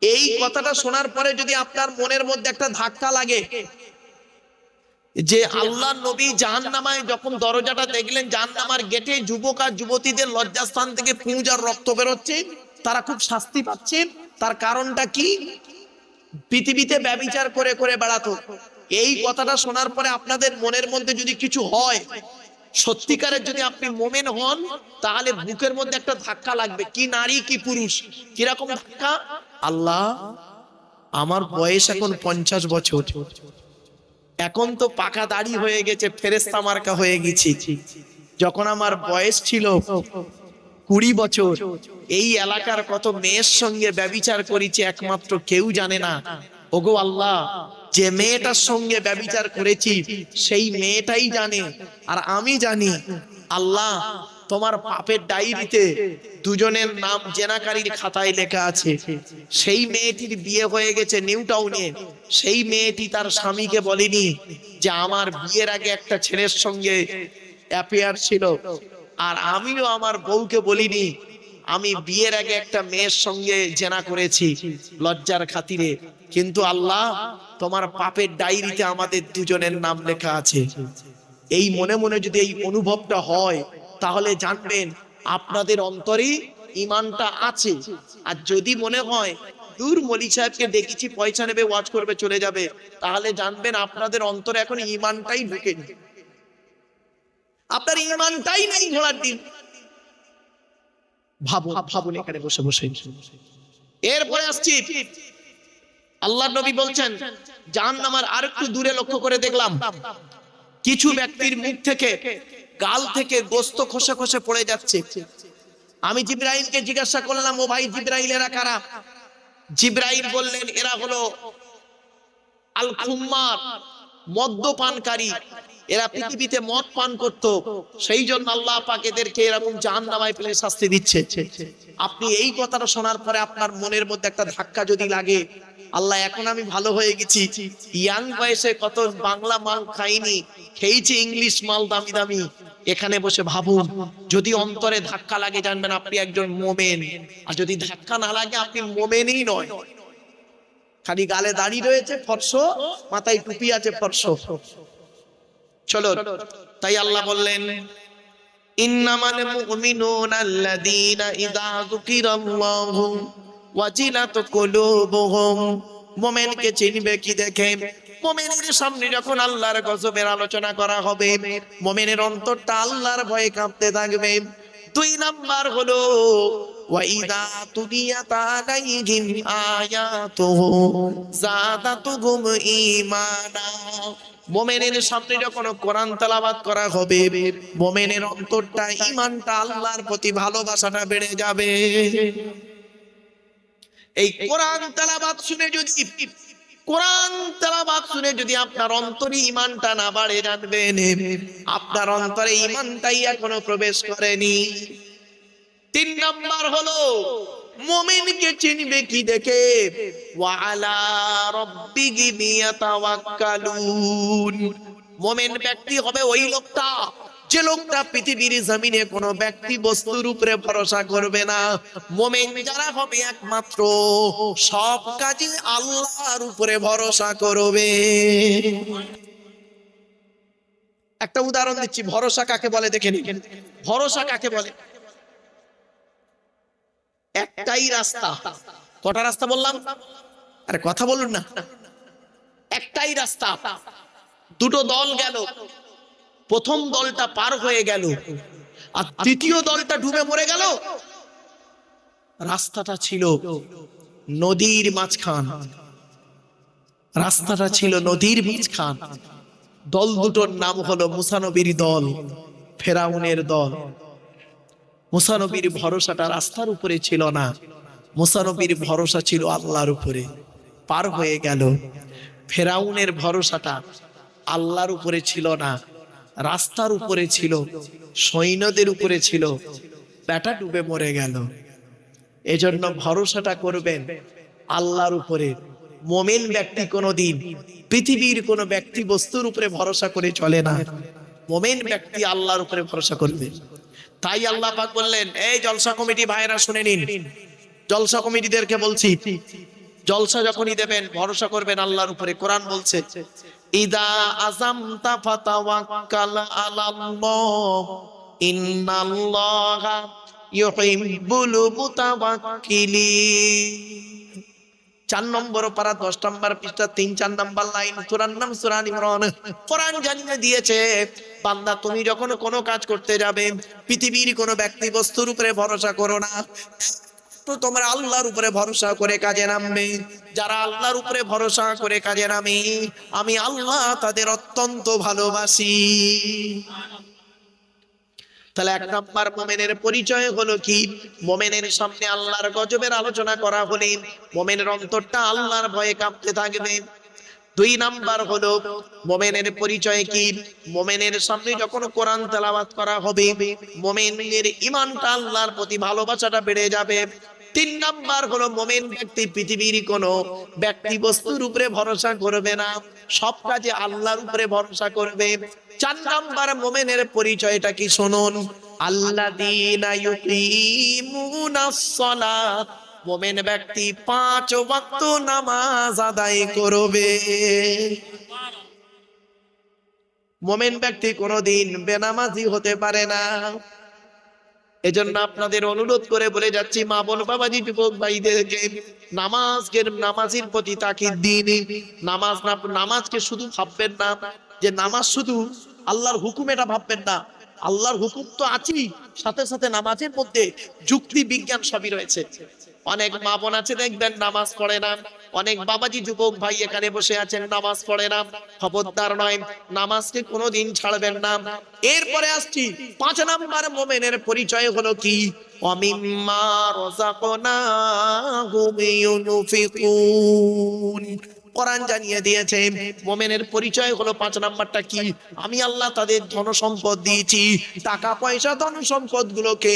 এই কথাটা শোনার পরে যদি আপনার মনের মধ্যে একটা ধাক্কা লাগে, যে আল্লাহ নবী জাহান্নামায় যখন দরজাটা দেখলেন, জাহান্নামার গেটে যুবক আর যুবতীদের লজ্জাস্থান থেকে পুঁজ আর রক্ত বেরোচ্ছে, তারা খুব শাস্তি পাচ্ছে। তার কারণটা কি? পৃথিবীতে ব্যভিচার করে করে বেড়াতো। এই কথাটা শোনার পরে আপনাদের মনের মধ্যে যদি কিছু হয়, সত্যিকারের যদি আপনি মোমেন হন, তাহলে বুকের মধ্যে একটা ধাক্কা লাগবে। কি নারী কি পুরুষ, কিরকম ধাক্কা? আল্লাহ, আমার বয়স এখন 50 বছর, এখন তো পাকা দাড়ি হয়ে গেছে, ফেরেশতা মার্কা হয়ে গেছি। যখন আমার বয়স ছিল 20 বছর, এই এলাকার কত মেয়ের সঙ্গে ব্যভিচার করেছি একমাত্র কেউ জানে না। ওগো আল্লাহ, যে মেয়েটার সঙ্গে ব্যভিচার করেছি সেই মেয়েটাই জানে, আর আমি জানি। আল্লাহ, তোমার পাপের ডায়েরিতে দুজনের নাম জেনাকারীর খাতায় লেখা আছে। সেই মেয়েটির বিয়ে হয়ে গেছে নিউ টাউনে। সেই মেয়েটি তার স্বামীকে বলেনি যে আমার বিয়ের আগে একটা ছেলের সঙ্গে অ্যাফেয়ার ছিল, আর আমিও আমার বউকে বলিনি আমি বিয়ের আগে একটা মেয়ের সঙ্গে জেনা করেছি, লজ্জার খাতিরে। কিন্তু আল্লাহ, তোমার পাপের ডায়েরিতে আমাদের দুজনের নাম লেখা আছে। এই মনে মনে যদি এই অনুভবটা হয়, তাহলে জানবেন আপনাদের অন্তরে ঈমানটা আছে। আর যদি মনে হয় দূর মলি সাহেবকে ডেকেছি, পয়সা নেবে, ওয়াজ করবে, চলে যাবে, তাহলে জানবেন আপনাদের অন্তরে এখন ঈমানটাই ঢুকেনি, আপনার ঈমানটাই নেই। ঘোড়ার দিন ভাবুন এখানে বসে বসে। এরপরে আসছি, আল্লাহর নবী বলছেন জাহান্নামের আর একটু দূরে লক্ষ্য করে দেখলাম কিছু ব্যক্তির মুখ থেকে, গাল থেকে গোশত খসে খসে পড়ে যাচ্ছে। আমি জিবরাইলকে জিজ্ঞাসা করলাম, ও ভাই জিবরাইল, এরা কারা? জিবরাইল বললেন, এরা হলো আল খুম্মার, মদ্যপানকারী। এরা পৃথিবীতে মদ পান করত, সেই জন্য আল্লাহ পাক এদেরকে এরকম জাহান্নামায় ফেলে শাস্তি দিচ্ছে। আপনি এই কথাটা শোনার পরে আপনার মনের মধ্যে একটা ধাক্কা যদি লাগে, আল্লাহ, এখন আমি ভালো হয়ে গেছি, ইয়াং বয়সে কত বাংলা মাল খাইনি, খেয়েছি ইংলিশ মাল দামি দামি। এখানে বসে ভাবুন, যদি অন্তরে ধাক্কা লাগে জানবেন আপনি একজন মোমেন, আর যদি ধাক্কা না লাগে আপনি মোমেনই নয়। খালি গালে দাড়ি রয়েছে ফর্সো, মাথায় টুপি আছে ফর্সো। চলো, তাই আল্লাহ বললেন ইন্নামাল মুমিনুনা আল্লাযীনা ইযা যুকিরাল্লাহু ওয়াজিলাত কুলুবুহুম। মুমিনকে চিনবে কি দেখে? মুমিনের সামনে যখন আল্লাহর গজবের আলোচনা করা হবে, মুমিনের অন্তরটা আল্লাহর ভয়ে কাঁপতে থাকবে। 2 নাম্বার হলো ওয়াইদা তুলিয়াত আলাইহিম আয়াতুহু যাদাতুহুম ঈমানা। মুমিনের সামনে যখন কোরআন তেলাওয়াত করা হবে, মুমিনের অন্তরটা, ঈমানটা, আল্লাহর প্রতি ভালোবাসাটা বেড়ে যাবে। এই কোরআন তেলাওয়াত শুনে যদি আপনার অন্তরে ঈমানটা না বাড়ে, জানবেন আপনার অন্তরে ঈমানটাই এখনো প্রবেশ করেনি। 3 নাম্বার হলো মুমিনকে চিনবে কি দেখে? ওয়া আলা রাব্বিহিম ইয়াতাওয়াক্কালুন। মুমিন ব্যক্তি হবে ওই লোকটা, যে লোকটা পৃথিবীর জমিনে কোনো ব্যক্তি বস্তুর উপরে ভরসা করবে না। মুমিন যারা হবে একমাত্র সব কাজে আল্লাহর উপরে ভরসা করবে। একটা উদাহরণ দিচ্ছি, ভরসা কাকে বলে দেখে নিন। ভরসা কাকে বলে? একটাই রাস্তা। কটা রাস্তা বললাম? আরে কথা বলুন না। একটাই রাস্তা, দুটো দল গেল, প্রথম দলটা পার হয়ে গেল আর তৃতীয় দলটা ডুবে মরে গেল। রাস্তাটা ছিল নদীর মাঝখান, রাস্তাটা ছিল নদীর মাঝখান। দল দুটোর নাম হলো মুসা নবীর দল, ফেরাউনের দল। মুসা নবীর ভরসাটা রাস্তার উপরে ছিল না, মুসা নবীর ভরসা ছিল আল্লাহর উপরে। পার হয়ে গেল। ফেরাউনের ভরসাটা আল্লাহর উপরে ছিল না, রাস্তার উপরে ছিল, সৈন্যদের উপরে ছিল, বেটা ডুবে মরে গেল। এজন্য ভরসাটা করবেন আল্লাহর উপরে। মুমিন ব্যক্তি কোনোদিন পৃথিবীর কোনো ব্যক্তি বস্তুর উপরে ভরসা করে চলে না। মুমিন ব্যক্তি আল্লাহর উপরে ভরসা করবে। তাই আল্লাহ পাক বললেন, এই জলসা কমিটি ভাইরা শুনে নিন, জলসা কমিটিদেরকে বলছি, জলসা যখনই দেবেন ভরসা করবেন আল্লাহর উপরে। কোরআন বলছে ইদা আযামতা ফাতাওয়াক্কাল আলাল্লাহ ইন্নাল্লাহা ইউহিব্বুল মুতাওয়াক্কিলিন। 4 নম্বর পারা 10 নম্বর পৃষ্ঠা 3-4 নম্বর লাইন, সূরার নাম সূরা ইমরান। কোরআন জানিয়ে দিয়েছে, বান্দা তুমি যখন কোনো কাজ করতে যাবে, পৃথিবীর কোনো ব্যক্তি বস্তুর উপরে ভরসা করো না, তো তোমরা আল্লাহর উপরে ভরসা করে কাজে নামবে। যারা আল্লাহর উপরে ভরসা করে কাজে নামে, আমি আল্লাহ তাদের অত্যন্ত ভালোবাসি। তাহলে 1 নম্বর মুমিনের পরিচয় হলো কি? মুমিনের সামনে আল্লাহর গজবের আলোচনা করা হলে মুমিনের অন্তরটা আল্লাহর ভয়ে কাঁপতে থাকবে। 2 নাম্বার হলো মুমিনের পরিচয় কি? মুমিনের সামনে যখন কোরআন তেলাওয়াত করা হবে, মুমিনের ঈমানটা আল্লাহর প্রতি ভালোবাসাটা বেড়ে যাবে। 3 নাম্বার হলো মুমিন ব্যক্তি পৃথিবীর কোনো ব্যক্তি বস্তুর উপরে ভরসা করবে না, সব কাজে আল্লাহর উপরে ভরসা করবে। 4 নাম্বার মুমিনের পরিচয়টা কি শুনুন, আল্লাযীনা ইউকিমুনাস সালাত। মুমিন ব্যক্তি 5 ওয়াক্ত নামাজ আদায় করবে। মুমিন ব্যক্তি কোনোদিন বেনামাজি হতে পারে না। এজন্য আপনাদের অনুরোধ করে বলে যাচ্ছি, মা বোন বাবাজি যুবক ভাইদেরকে নামাজের প্রতি তাকিদ দিন। নামাজকে শুধু ভাববেন না যে নামাজ শুধু আল্লাহর হুকুম, এটা ভাববেন না। আল্লাহর হুকুম তো আছেই, সাথে সাথে নামাজের মধ্যে যুক্তি বিজ্ঞান সবই রয়েছে। অনেক মা বোন আছে দেখবেন নামাজ পড়ে না, অনেক বাবাজি যুবক ভাই এখানে বসে আছেন নামাজ পড়ে না। খবরদার নয়, নামাজকে কোনোদিন ছাড়বেন না। এরপরে আসছি 5 নাম্বার মুমিনের পরিচয় হলো কি? ওয়ামিম্মা রাযাকনাহুম ইউনফিকুন। কোরআন জানিয়ে দিয়েছে মুমিনের পরিচয় হলো 5 নাম্বারটা কি? আমি আল্লাহ তাদের ধন সম্পদ দিয়েছি, টাকা পয়সা ধন সম্পদ গুলোকে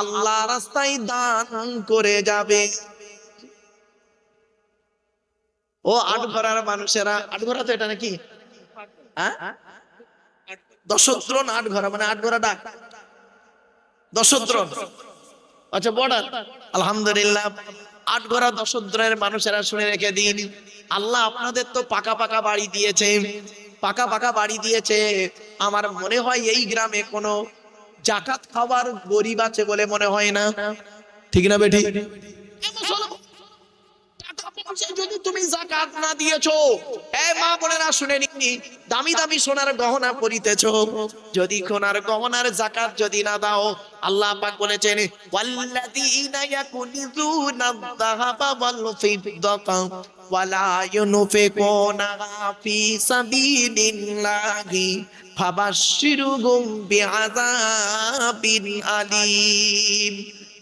আল্লাহ রাস্তায় দান করে যাবে। ও আটঘরার মানুষেরা, আটঘরা তো এটা নাকি দশদ্রন, আটঘরা মানে আটঘরা ডাক দশদ্রন, আচ্ছা বর্ডার। আলহামদুলিল্লাহ, আটঘরা দশদ্রনের মানুষেরা শুনে রেখে দিন, আল্লাহ আপনাদের তো পাকা পাকা বাড়ি দিয়েছে, পাকা পাকা বাড়ি দিয়েছে। আমার মনে হয় এই গ্রামে কোনো জাকাত খাবার গরিব আছে বলে মনে হয় না, ঠিক না বেঠি? যদি তুমি জাকাত না দিয়েছো, এই মা বোনেরা শুনে নিনি, দামি দামি সোনার গহনা পরিতেছো, যদি সোনার গহনার জাকাত যদি না দাও, আল্লাহ পাক বলেছেন ওয়াল্লাযীনা ইয়াকুনিজুনাদ-যাহাবা ওয়াল-ফিদ্দাতা ওয়ালা ইউনফিকুনা ফি সাবিলিল্লাহি ফাবাশশিরহুম বিআযাবিন আলীম।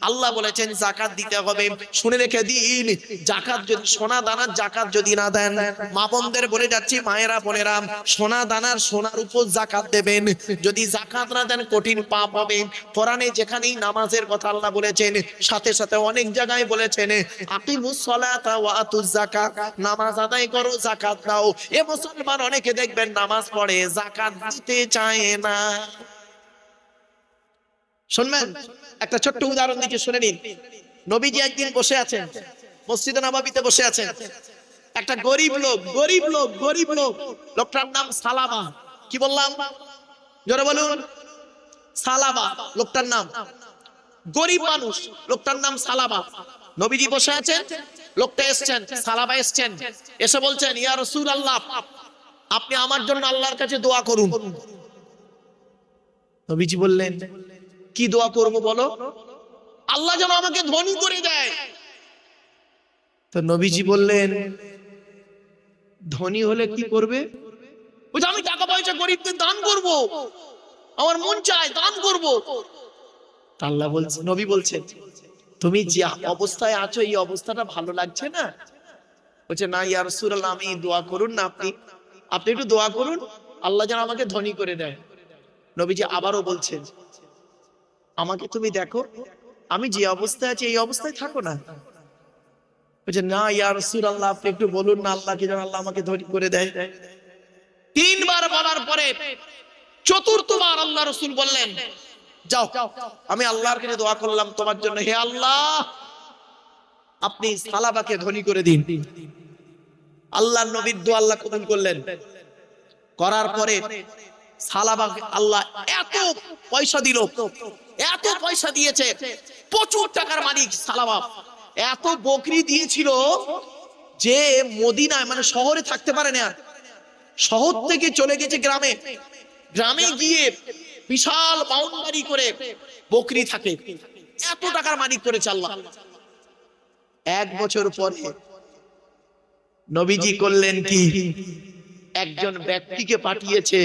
আল্লাহ বলেছেন জাকাত দিতে হবে। শুনে রেখে দিন, জাকাত যদি সোনা দানার জাকাত যদি না দেন, মা বোনদের বলে যাচ্ছি, মায়েরা বোনেরা, সোনা দানার সোনার উপর জাকাত দেবেন। যদি জাকাত না দেন কঠিন পাপ হবে। কোরআনে যেখানেই নামাজের কথা আল্লাহ বলেছেন, সাথে সাথে অনেক জায়গায় বলেছেন আকিমুস সালাতা ওয়া আতুজ যাকাত, নামাজ আদায় করো, জাকাত দাও। এ মুসলমান অনেকে দেখবেন নামাজ পড়ে, জাকাত দিতে চায় না। শুনবেন, একটা ছোট্ট উদাহরণ দিচ্ছি, শুনে নিন। নবীজি একদিন বসে আছেন, মসজিদে নববীতে বসে আছেন। একটা গরিব লোক, লোকটার নাম সালাবা। কি বললাম? জোরে বলুন। সালাবা লোকটার নাম, গরিব মানুষ, লোকটার নাম সালাবা। নবীজি বসে আছেন, লোকটা এসছেন, সালাবা এসছেন, এসে বলছেন ইয়া রাসূলুল্লাহ, আপনি আমার জন্য আল্লাহর কাছে দোয়া করুন। নবীজি বললেন কি দোয়া করবো বলো? আল্লাহ যেন আমাকে ধনী করে দেয়। তো নবীজি বললেন ধনী হলে কি করবে? বলছে আমি টাকা পয়সা গরিবদের দান করব, আমার মন চায় দান করব। আল্লাহ বলছে, নবী বলছেন তুমি যে অবস্থায় আছো এই অবস্থাটা ভালো লাগছে না? বলছে না ইয়া রাসূলুল্লাহ, আমি দোয়া করুন না, আপনি একটু দোয়া করুন আল্লাহ যেন আমাকে ধনী করে দেয়। নবীজি আবারও বলছেন আমাকে তুমি দেখো, আমি যে অবস্থায় আছি এই অবস্থায় থাকো না। বলছে না ইয়া রাসূলুল্লাহ, আপনি একটু বলুন না আল্লাহকে যেন আল্লাহ আমাকে ধনী করে দেয়। 3 বার বলার পরে 4র্থবার আল্লাহ রাসূল বললেন যাও, আমি আল্লাহর কাছে দোয়া করলাম তোমার জন্য, হে আল্লাহ আপনি সালাবাকে ধনী করে দিন। আল্লাহর নবীর দোয়া আল্লাহ কবুল করলেন। করার পরে সালাবাকে আল্লাহ এত পয়সা দিল, এত পয়সা দিয়েছে, প্রচুর টাকার মালিক সালাবা। এত বকরি দিয়েছিল যে মদিনায় মানে শহরে থাকতে পারে না, শহর থেকে চলে গেছে গ্রামে, গ্রামে গিয়ে বিশাল বাউন্ডারি করে বকরি থাকে, এত টাকার মালিক করেছে আল্লাহ। এক বছর পরে নবীজি করলেন কি, একজন ব্যক্তিকে পাঠিয়েছে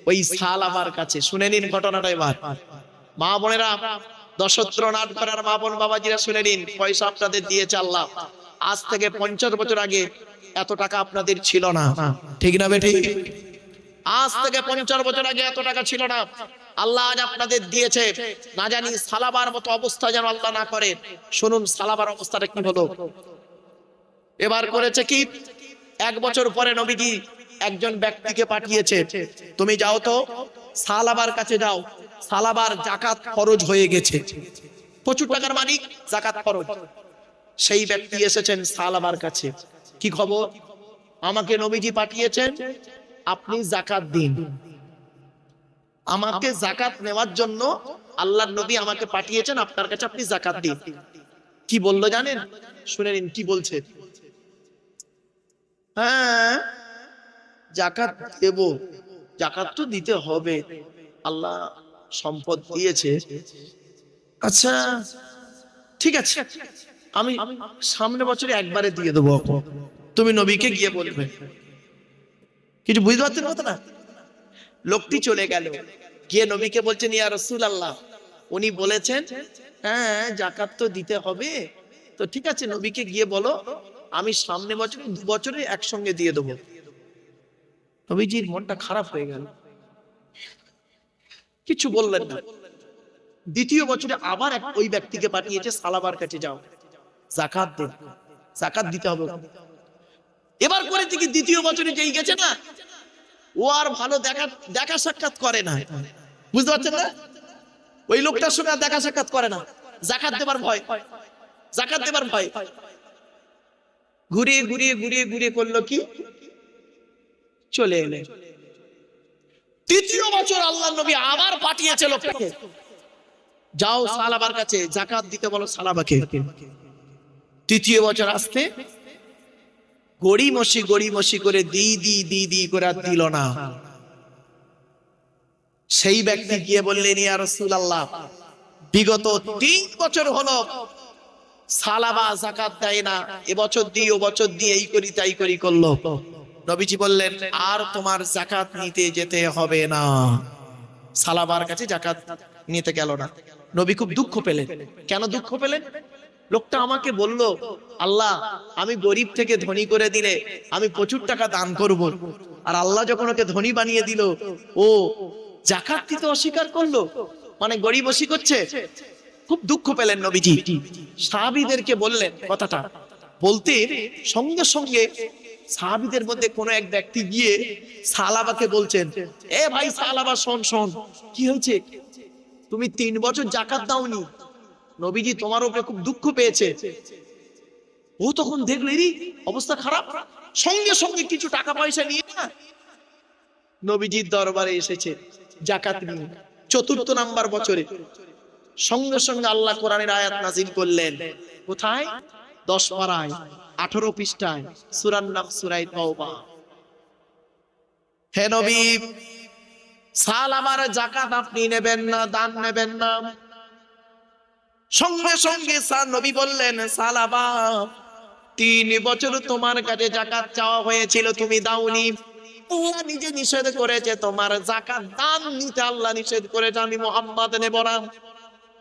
ওই সালাবার কাছে। শুনে নিন ঘটনাটা এবার, মা বোনেরা, দশত্র নাট করার মা বোন বাবাজিরা শুনে নিন। পয়সা আপনাদের দিয়েছে আল্লাহ, আজ থেকে 50 বছর আগে এত টাকা আপনাদের ছিল না, ঠিক না বেঠিক? আজ থেকে 50 বছর আগে এত টাকা ছিল না, আল্লাহ আজ আপনাদের দিয়েছে। না জানি সালাবার মতো অবস্থা যেন আল্লাহ না করে। শুনুন সালাবার অবস্থাটা কি হলো। এবার করেছে কি, এক বছর পরে নবীজি একজন ব্যক্তিকে পাঠিয়েছে, তুমি যাও তো সালাবার কাছে যাও, সালাবার জাকাত ফরজ হয়ে গেছে, প্রচুর টাকার মালিক, জাকাত ফরজ। সেই ব্যক্তি এসেছেন সালাবার কাছে, কি খবর? আমাকে নবীজি পাঠিয়েছেন, আপনি জাকাত দিন। আমাকে জাকাত নেওয়ার জন্য আল্লাহর নবী আমাকে পাঠিয়েছেন আপনার কাছে, আপনি জাকাত দিন। কি বললো জানেন? শুনে নিন কি বলছে। হ্যাঁ জাকাত দেব, জাকাত তো দিতে হবে, আল্লাহ সম্পদ দিয়েছে। আচ্ছা ঠিক আছে, আমি সামনে বছরে একবারে দিয়ে দেবো, তুমি নবীকে গিয়ে বলবে। কিছু বুঝতে পারছেন কথা না? লোকটি চলে গেল, গিয়ে নবীকে বলছেন, ইয়া রাসূলুল্লাহ, উনি বলেছেন হ্যাঁ জাকাত তো দিতে হবে, তো ঠিক আছে নবীকে গিয়ে বলো আমি সামনে বছরে 2 বছরে একসঙ্গে দিয়ে দেবো। নবীজির মনটা খারাপ হয়ে গেল, কিছু বললেন না। দ্বিতীয় বছরে আবার ওই ব্যক্তিকে পাঠিয়েছে, সালাবার কাছে যাও, জাকাত দে, জাকাত দিতে হবে। এবার করে থেকে দ্বিতীয় বছরে যেই গেছে না, ও আর ভালো দেখা সাক্ষাৎ করে না, বুঝতে পারছেন না? ওই লোকটার সঙ্গে দেখা সাক্ষাৎ করে না, জাকাত দেবার ভয়, জাকাত দেবার ভয়। ঘুরিয়ে ঘুরিয়ে ঘুরিয়ে ঘুরিয়ে করলো কি, চলে এলেন। তৃতীয় বছর আল্লাহ নবী আবার পাঠিয়েছে লোকটাকে, যাও সালাবার কাছে জাকাত দিতে বলো সালাবাকে। তৃতীয় বছর আসতে গড়িমসি করে দি করে আর দিল না। সেই ব্যক্তি গিয়ে বললেন, ইয়া রাসূলুল্লাহ, বিগত 3 বছর হলো সালাবা জাকাত দেয় না, এবছর দিই ও বছর দিয়ে এই করি তাই করি করলো। নবীজি বললেন, আর তোমার জাকাত নিতে যেতে হবে না। সালাবার কাছে জাকাত নিতে গেল না। নবী খুব দুঃখ পেলেন। কেন দুঃখ পেলেন? লোকটা আমাকে বলল, আল্লাহ আমি গরিব থেকে ধনী করে দিলে আমি প্রচুর টাকা দান করব, আর আল্লাহ যখন ওকে ধনী বানিয়ে দিল ও জাকাত দিতে অস্বীকার করলো, মানে গরিবসি করছে। খুব দুঃখ পেলেন নবীজি। সাহাবীদেরকে বললেন কথাটা, বলতে সঙ্গে সঙ্গে সাহাবীদের মধ্যে কোন এক ব্যক্তি গিয়ে সালাবাকে বলছেন, এ ভাই সালাবা, শোন শোন, কি হয়েছে? তুমি 3 বছর জাকাত দাওনি, নবীজি তোমার উপরে খুব দুঃখ পেয়েছে। ও তখন দেখলো এরই অবস্থা খারাপ, সঙ্গে সঙ্গে কিছু টাকা পয়সা নিয়ে না নবীজির দরবারে এসেছে জাকাত নিয়ে। 4র্থ নাম্বার বছরে সঙ্গে সঙ্গে আল্লাহ কোরআনের আয়াত নাযিল করলেন। কোথায়? 10 পারায় 18 পৃষ্ঠায়, সূরার নাম সূরা তাওবা। হে নবী, সালাবার জাকাত আপনি নেবেন না, দান নেবেন না। সঙ্গে সঙ্গে নবী বললেন, সালাবা 3 বছর তোমার কাছে জাকাত চাওয়া হয়েছিল, তুমি দাওনি। আল্লাহ নিজে নিষেধ করেছে, তোমার জাকাত দান নিতে আল্লাহ নিষেধ করেছে, আমি মুহাম্মদ নেব না।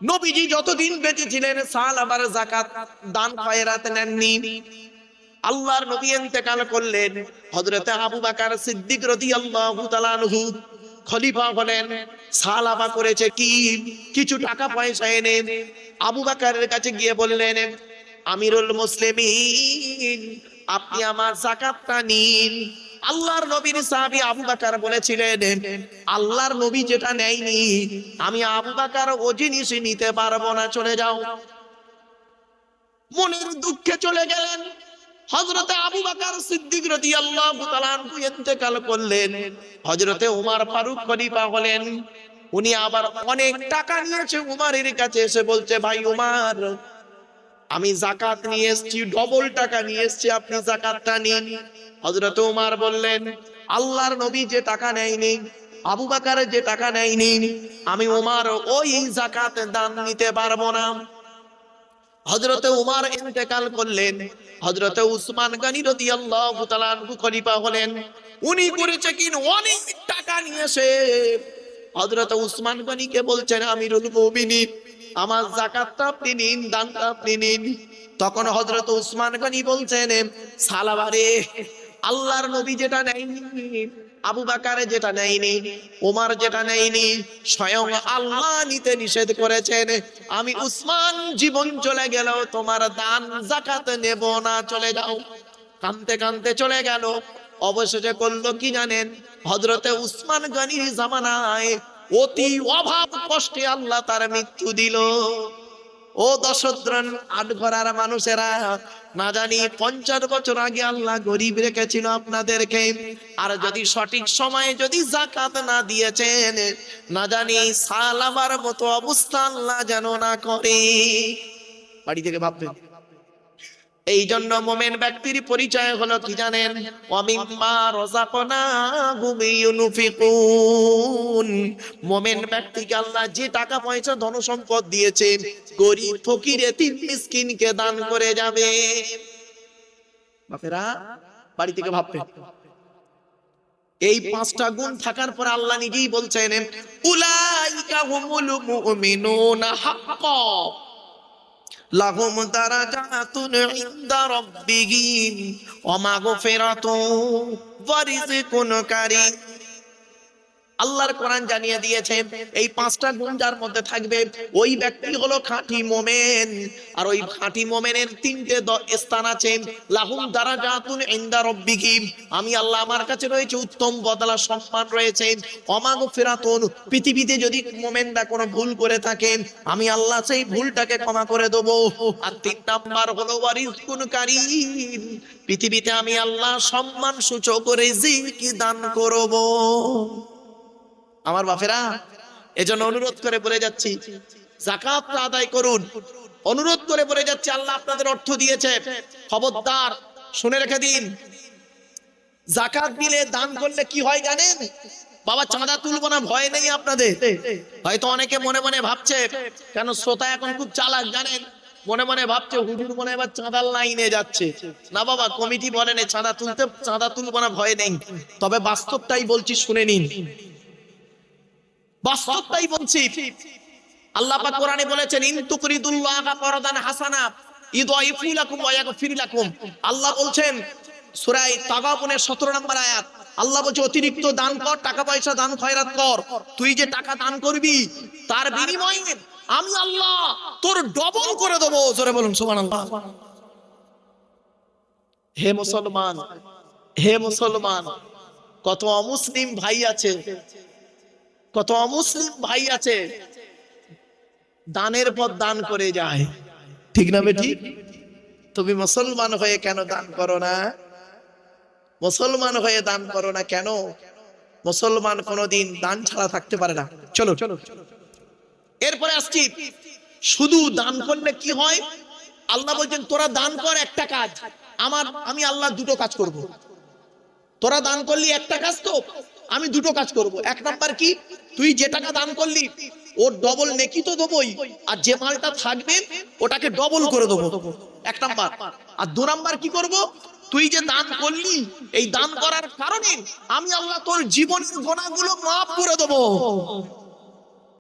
নবীজি যতদিন বেঁচে ছিলেন সালাবার জাকাত দান খয়রাত নেননি। আল্লাহর নবী ইন্তেকাল করলেন, হযরত আবু বকর সিদ্দিক রাদিয়াল্লাহু তাআলা আনহু খলিফা হলেন। সালাবা করেছে কি, কিছু টাকা পয়সা এনে আবু বকরের কাছে গিয়ে বললেন, আমিরুল মুসলিমিন, আপনি আমার যাকাতটা নিন। আল্লাহর নবীর সাহাবী আবু বকর বলেছিলেন, আল্লাহর নবী যেটা নেয়নি আমি আবু বকর ও জিনিস নিতে পারবো না, চলে যাও। মনের দুঃখে চলে গেলেন। হযরতে আবু বকর সিদ্দিক রাদিয়াল্লাহু তাআলা আনহু ইন্তেকাল করলেন, হযরতে ওমর ফারুক খলিফা হলেন। উনি আবার অনেক টাকা নিয়েছে উমারের কাছে, এসে বলছে, ভাই উমার, আমি যাকাত নিয়ে এসেছি, ডবল টাকা নিয়ে এসেছি, আপনি যাকাতটা নিন। হযরত উমার বললেন, আল্লাহর নবী যে টাকা নেয়নি, আবু বকর যে টাকা নেয়নি, আমি উমার ওই যাকাত দান নিতে পারবো না। হযরতে উমার ইন্তেকাল করলেন, হযরতে উসমান গনি রাদিয়াল্লাহু তাআলা আনহু খলিফা হলেন। উনি করেছে কি, অনেক টাকা নিয়েছে। হযরতে উসমান গনিকে বলছেন, আমিরুল মুমিনিন, আমার যাকাতটা আপনি নিন, দানটা আপনি নিন। তখন হযরত উসমান গনি বলছেন, সালাবারে, আল্লাহর নবী যেটা নেয়নি, আবু বকর যেটা নেয়নি, ওমর যেটা নেয়নি, স্বয়ং আল্লাহ নিতে নিষেধ করেছেন। আমি উসমান জীবন চলে গেল, তোমার দান যাকাত নেব না, চলে যাও। কাঁদতে কাঁদতে চলে গেল। অবশেষে করলো কি জানেন? হযরতে উসমান গনির জামানায় অতি অভাব কষ্টে আল্লাহ তার মৃত্যু দিল। ও দশদ্রন আটঘরার মানুষেরা, না জানি 50 বছর আগে আল্লাহ গরিব রেখেছিল আপনাদেরকে, আর যদি সঠিক সময়ে যদি যাকাত না দিয়েছেন, না জানি সালামার মতো অবস্থা আল্লাহ যেন না করে। বাড়ি থেকে ভাববেন। এই জন্য মুমিন ব্যক্তির পরিচয় হলো কি জানেন? ওয়ামিম্মা রাযাকনাহুম ইউনফিকুন। মুমিন ব্যক্তিকে আল্লাহ যে টাকা পয়সা ধন সম্পদ দিয়েছে, গরিব ফকির এতিম মিসকিনকে দান করে যাবে। বাপেরা, বাড়ি থেকে ভাববেন। এই 5টা গুণ থাকার পর আল্লাহ নিজেই বলছেন, উলাইকা হুমুল মুমিনুনা হাক্কান লাহুম দারাজাতুন ইনদা রাব্বিহিম ওয়া মাগফিরাতুন ওয়া রিজকুন কারীম। আল্লাহর কোরআন জানিয়ে দিয়েছে, এই 5টা গুণ যার মধ্যে থাকবে, ওই ব্যক্তি হলো খাঁটি মুমিন। আর ওই খাঁটি মুমিনের 3টে স্থান আছে। লাহুম দারাজাতুন ইনদা রাব্বিহিম, আমি আল্লাহ আমার কাছে রয়েছে উত্তম বদলা, সম্মান রয়েছে। ওয়া মাগফিরাতুন, পৃথিবীতে যদি মুমিনরা কোনো ভুল করে থাকে, আমি আল্লাহ সেই ভুলটাকে ক্ষমা করে দেব। আর 3 নাম্বার হলো ওয়া রিজকুন কারীম, পৃথিবীতে আমি আল্লাহ সম্মান সূচক রিজিক দান করব। আমার বাপেরা, এজন্য অনুরোধ করে বলে যাচ্ছি, যাকাত আদায় করুন। অনুরোধ করে বলে যাচ্ছি, আল্লাহ আপনাদের অর্থ দিয়েছে, খবরদার শুনে রেখে দিন। যাকাত দিলে, দান করলে কি হয় জানেন? বাবা, চাঁদা তুলবো না, ভয় নেই আপনাদের। হয়তো অনেকে মনে মনে ভাবছে, কেন শ্রোতা এখন খুব চালাক জানেন, মনে মনে ভাবছে হুজুর মনে এবার চাঁদার লাইনে যাচ্ছে। না বাবা, কমিটি বলেন চাঁদা তুলবো না, ভয় নেই। তবে বাস্তবটাই বলছি, শুনে নিন। বাস্তবটাই বলছি। আল্লাহ পাক কোরআনে বলেছেন, ইন তুকরিদুল্লাহা করদান হাসানা ইউদাইফু লাকুম ওয়া ইয়াগফির লাকুম। আল্লাহ বলছেন সূরা তাগাবুনের 17 নম্বর আয়াত, আল্লাহ বলছে অতিরিক্ত দান কর, টাকা পয়সা দান খয়রাত কর। তুই যে টাকা দান করবি, তার বিনিময়ে আমি আল্লাহ তোর ডবল করে দেব। জোরে বলুন সুবহানাল্লাহ। হে মুসলমান, হে মুসলমান, কত অমুসলিম ভাই আছে, কত অমুসলিম ভাই আছে, দানের পর দান করে যায়। ঠিক না বেঠিক? তুমি মুসলমান হয়ে কেন দান করো না? মুসলমান হয়ে দান করো না কেন? মুসলমান কোনোদিন দান ছাড়া থাকতে পারে না। চলো চলো, এরপরে আসছি, শুধু দান করলে কি হয়? আল্লাহ বলছেন, তোরা দান কর একটা কাজ, আমি আল্লাহ 2টো কাজ করব। তোরা দান করলি একটা কাজ, তো আমি 2টো কাজ করব। 1 নাম্বার কি? তুই যে টাকা দান করলি ওর ডবল নেকি তো দেবই, আর যে মালটা থাকবে ওটাকে ডবল করে দেবো। 1 নাম্বার। আর 2 নাম্বার কি করব? তুই যে দান করলি, এই দান করার কারণে আমি আল্লাহ তোর জীবনের গুনাহগুলো মাফ করে দেবো।